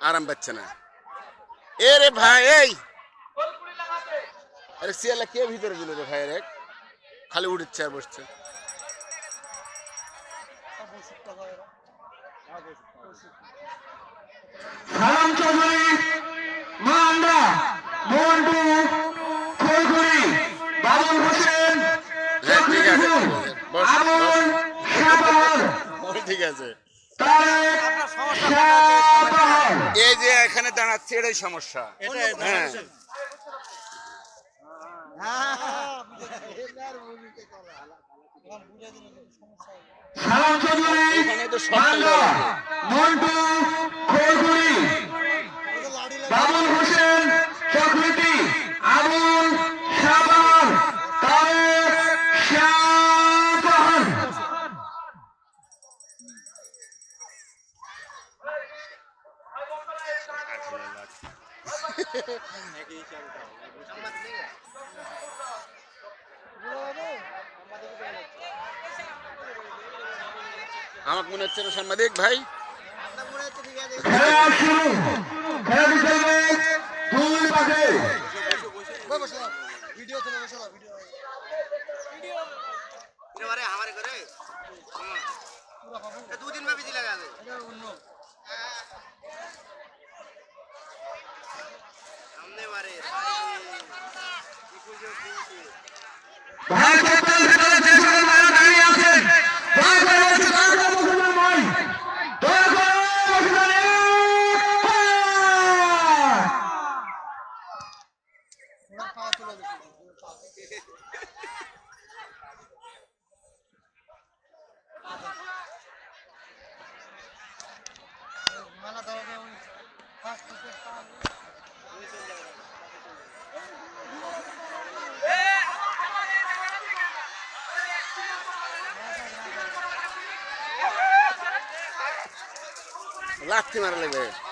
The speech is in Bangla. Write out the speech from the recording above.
আরাম পাচ্ছে না। এ রে ভাই, এই আরে সিয়ালা কে ভিতরে দিল রে ভাই? রে খালি উঠছে আর বসছে। সালাম চৌধুরী, মান্ডা, মন্টু, খোলখুড়ি, বাবুল হোসেন, হ্যাঁ ঠিক আছে, চক্রীপুর, ঠিক আছে, বস বস। আবুল শাহবাহার, ঠিক আছে। তারেক শাহবাহার। এই যে এখানে দাঁড়াচ্ছে এটাই সমস্যা। হ্যাঁ সালাম চৌধুরী, এখানে তো সব মান্ডা, মন্টু, খোলখুড়ি, বাবুল হোসেন, চক্রীপুর, আবুল শাহবাহার, তারেক শাহবাহার। আমাকে মনে হচ্ছে না সাংবাদিক ভাই। খেলা শুরু, খেলা চলবে দুই পাশে। ভাই ক্যাপ্টেন ভেতরে যে সকল ভাইরা দাঁড়িয়ে আছেন, দয়া করে বসে, দয়া করে বসে যান ভাই, দয়া করে বসে যান। লাথি মারা লাগবে।